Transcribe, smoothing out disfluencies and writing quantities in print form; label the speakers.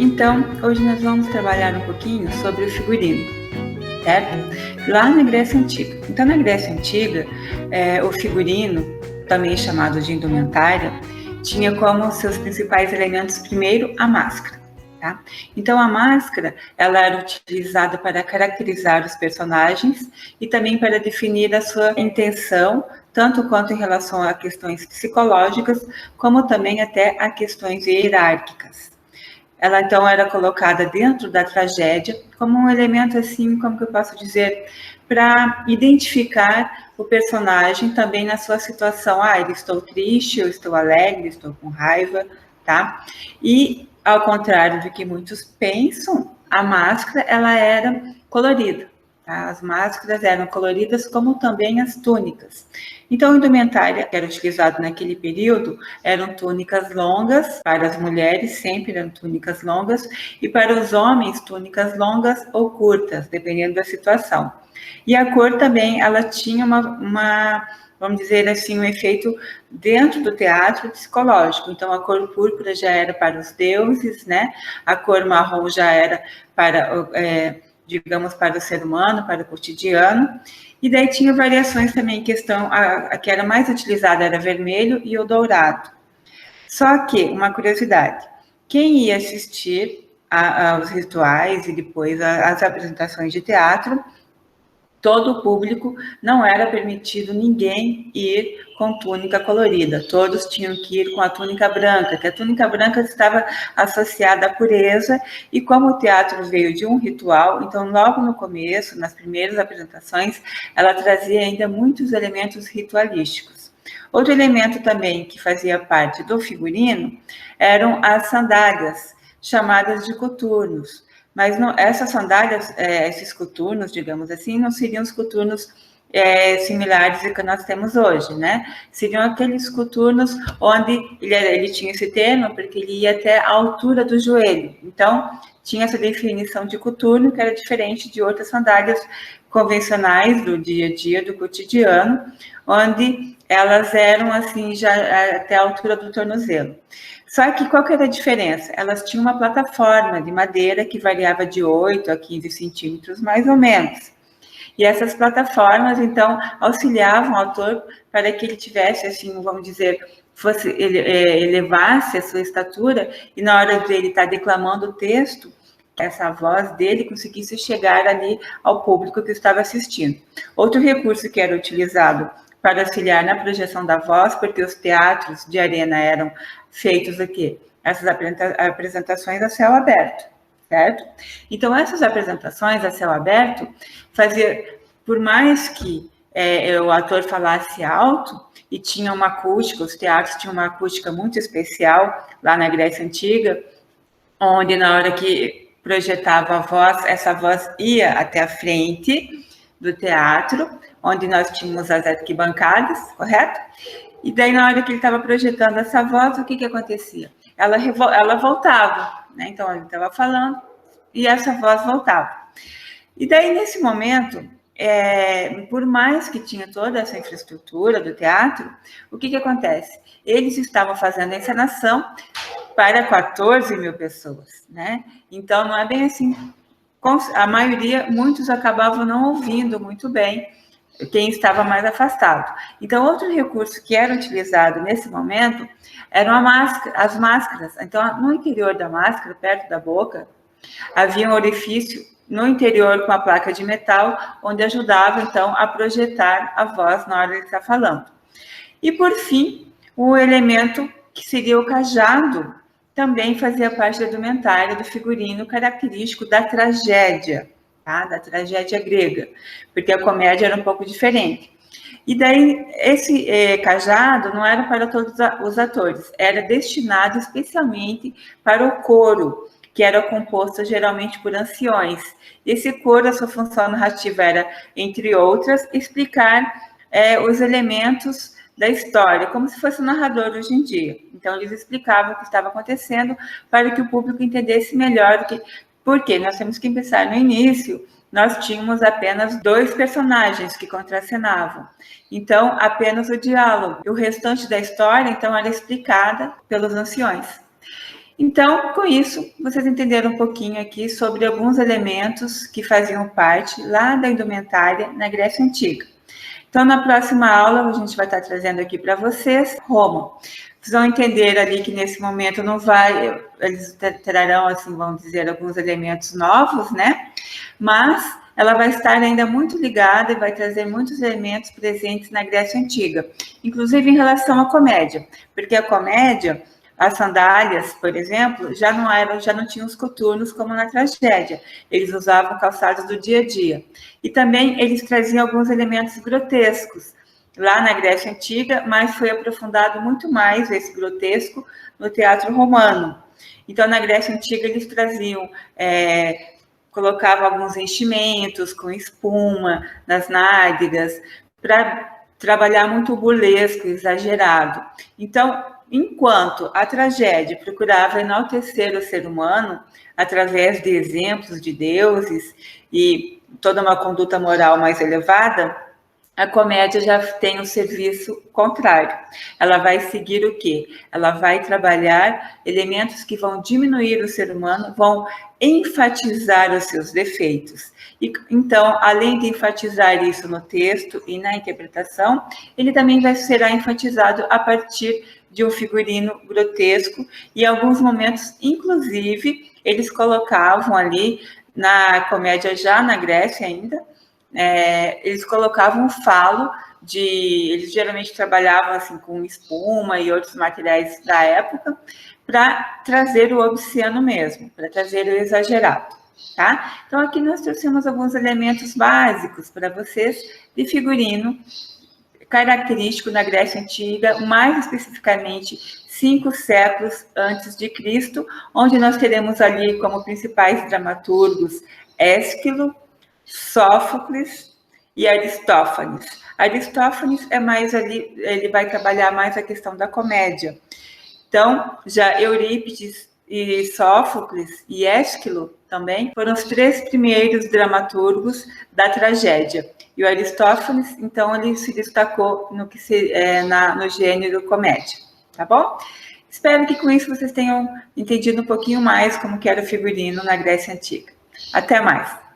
Speaker 1: Então, hoje nós vamos trabalhar um pouquinho sobre o figurino, certo? Lá na Grécia Antiga. Então, na Grécia Antiga, o figurino, também chamado de indumentária, tinha como seus principais elementos, primeiro, a máscara. Tá? Então, a máscara ela era utilizada para caracterizar os personagens e também para definir a sua intenção, tanto quanto em relação a questões psicológicas, como também até a questões hierárquicas. Ela, então, era colocada dentro da tragédia como um elemento, assim, como que eu posso dizer, para identificar o personagem também na sua situação. Eu estou triste, eu estou alegre, estou com raiva, tá? E, ao contrário do que muitos pensam, a máscara, ela era colorida. Tá? As máscaras eram coloridas, como também as túnicas. Então, a indumentária que era utilizada naquele período eram túnicas longas, para as mulheres sempre eram túnicas longas, e para os homens, túnicas longas ou curtas, dependendo da situação. E a cor também, ela tinha vamos dizer assim, um efeito dentro do teatro psicológico. Então, a cor púrpura já era para os deuses, né? A cor marrom já era para... digamos, para o ser humano, para o cotidiano, e daí tinha variações também em questão, a que era mais utilizada era vermelho e o dourado. Só que, uma curiosidade, quem ia assistir aos rituais e depois às apresentações de teatro, todo o público, não era permitido ninguém ir com túnica colorida, todos tinham que ir com a túnica branca, que a túnica branca estava associada à pureza, e como o teatro veio de um ritual, então logo no começo, nas primeiras apresentações, ela trazia ainda muitos elementos ritualísticos. Outro elemento também que fazia parte do figurino eram as sandálias, chamadas de coturnos. Mas não, essas sandálias, esses coturnos, digamos assim, não seriam os coturnos similares ao que nós temos hoje, né? Seriam aqueles coturnos onde ele tinha esse termo porque ele ia até a altura do joelho. Então, tinha essa definição de coturno que era diferente de outras sandálias convencionais do dia a dia, do cotidiano, onde elas eram assim já até a altura do tornozelo. Só que qual que era a diferença? Elas tinham uma plataforma de madeira que variava de 8 a 15 centímetros, mais ou menos. E essas plataformas, então, auxiliavam o autor para que ele tivesse, assim, vamos dizer, elevasse a sua estatura e na hora de ele estar declamando o texto, essa voz dele conseguisse chegar ali ao público que estava assistindo. Outro recurso que era utilizado para auxiliar na projeção da voz, porque os teatros de arena eram feitos aqui, essas apresentações a céu aberto, certo? Então, essas apresentações a céu aberto fazia, por mais que o ator falasse alto e tinha uma acústica, os teatros tinham uma acústica muito especial lá na Grécia Antiga, onde na hora que projetava a voz, essa voz ia até a frente do teatro, onde nós tínhamos as arquibancadas, correto? E daí, na hora que ele estava projetando essa voz, o que acontecia? Ela voltava, né? Então, ele estava falando e essa voz voltava. E daí, nesse momento, por mais que tinha toda essa infraestrutura do teatro, o que acontece? Eles estavam fazendo a encenação para 14 mil pessoas, né? Então, não é bem assim. A maioria, muitos acabavam não ouvindo muito bem quem estava mais afastado. Então, outro recurso que era utilizado nesse momento eram as máscaras. Então, no interior da máscara, perto da boca, havia um orifício no interior com a placa de metal, onde ajudava, então, a projetar a voz na hora de estar falando. E, por fim, o elemento que seria o cajado também fazia parte da indumentária do figurino característico da tragédia, tá? Da tragédia grega, porque a comédia era um pouco diferente. E daí, esse cajado não era para todos os atores, era destinado especialmente para o coro, que era composto geralmente por anciões. Esse coro, a sua função narrativa era, entre outras, explicar os elementos da história, como se fosse um narrador hoje em dia. Então, eles explicavam o que estava acontecendo para que o público entendesse melhor porque nós temos que pensar no início, nós tínhamos apenas 2 personagens que contracenavam. Então, apenas o diálogo. E o restante da história, então, era explicada pelos anciões. Então, com isso, vocês entenderam um pouquinho aqui sobre alguns elementos que faziam parte lá da indumentária na Grécia Antiga. Então, na próxima aula, a gente vai estar trazendo aqui para vocês Roma. Vocês vão entender ali que nesse momento não vai, eles trarão, assim, vamos dizer, alguns elementos novos, né? Mas ela vai estar ainda muito ligada e vai trazer muitos elementos presentes na Grécia Antiga, inclusive em relação à comédia, porque a comédia, as sandálias, por exemplo, já não tinham os coturnos como na tragédia. Eles usavam calçados do dia a dia. E também eles traziam alguns elementos grotescos lá na Grécia Antiga, mas foi aprofundado muito mais esse grotesco no teatro romano. Então, na Grécia Antiga, eles traziam, colocavam alguns enchimentos com espuma nas nádegas, para trabalhar muito o burlesco, exagerado. Então, enquanto a tragédia procurava enaltecer o ser humano através de exemplos de deuses e toda uma conduta moral mais elevada, a comédia já tem um serviço contrário. Ela vai seguir o quê? Ela vai trabalhar elementos que vão diminuir o ser humano, vão enfatizar os seus defeitos. E, então, além de enfatizar isso no texto e na interpretação, ele também será enfatizado a partir de um figurino grotesco, e em alguns momentos, inclusive, eles colocavam ali, na comédia já na Grécia ainda, eles colocavam um falo eles geralmente trabalhavam assim com espuma e outros materiais da época, para trazer o obsceno mesmo, para trazer o exagerado, tá? Então, aqui nós trouxemos alguns elementos básicos para vocês de figurino característico na Grécia Antiga, mais especificamente 5 séculos antes de Cristo, onde nós teremos ali como principais dramaturgos Ésquilo, Sófocles e Aristófanes. Aristófanes é mais ali, ele vai trabalhar mais a questão da comédia. Então, já Eurípides e Sófocles e Ésquilo também foram os 3 primeiros dramaturgos da tragédia. E o Aristófanes, então, ele se destacou no gênero comédia, tá bom? Espero que com isso vocês tenham entendido um pouquinho mais como que era o figurino na Grécia Antiga. Até mais!